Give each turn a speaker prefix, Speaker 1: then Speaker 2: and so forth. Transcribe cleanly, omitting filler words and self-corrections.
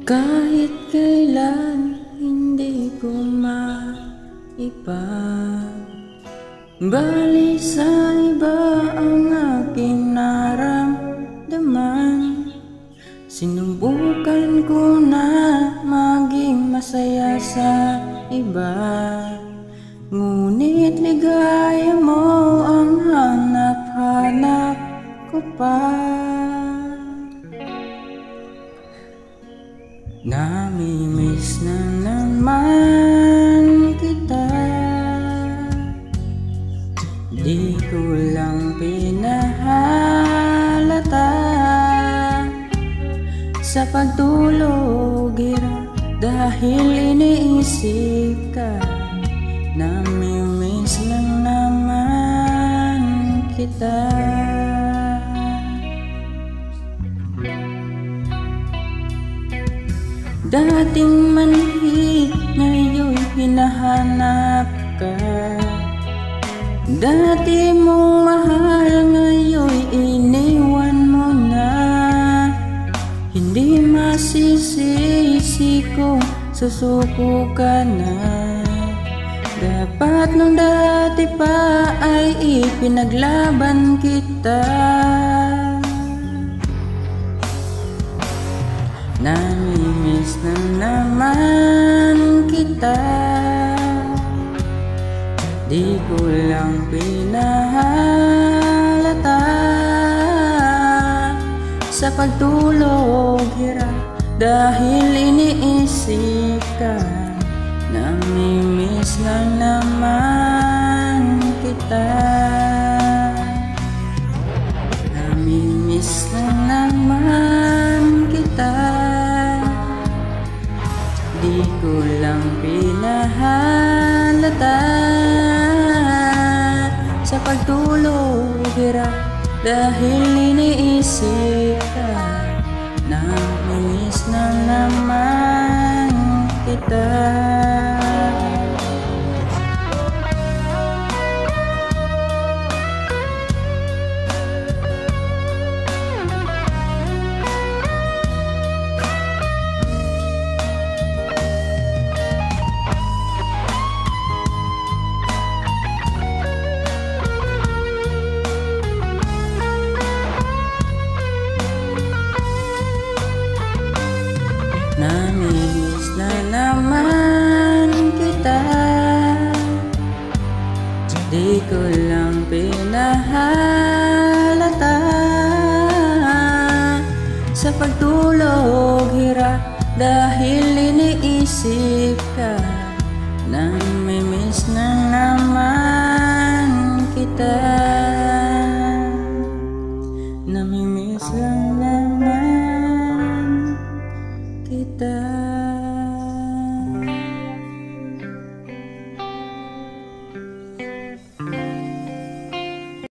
Speaker 1: Kahit kailan hindi ko maibabalik sa iba ang aking naramdaman. Sinubukan ko na maging masaya sa iba, ngunit ligaya mo ang hanap-hanap ko pa. Namimiss na naman kita, di ko lang pinahalata. Sa pagtulog hirap dahil iniisip ka. Namimiss lang naman kita. Dating manhid, ngayon'y hinahanap ka. Dati mong mahal, ngayon'y iniwan mo na. Hindi masisisi ko, susuko ka na. Dapat nung dati pa ay ipinaglaban kita. Namimiss na naman kita, di ko lang pinahalata. Sa pagtulog hirap dahil iniisip ka. Namimiss na naman kita. Namimiss na naman kita, di ko lang pinahalata. Sa pagtulog hirap dahil iniisip ka. Namimiss na naman kita. Namimiss na naman kita, di ko lang pinahalata. Sa pagtulog hirap dahil iniisip ka.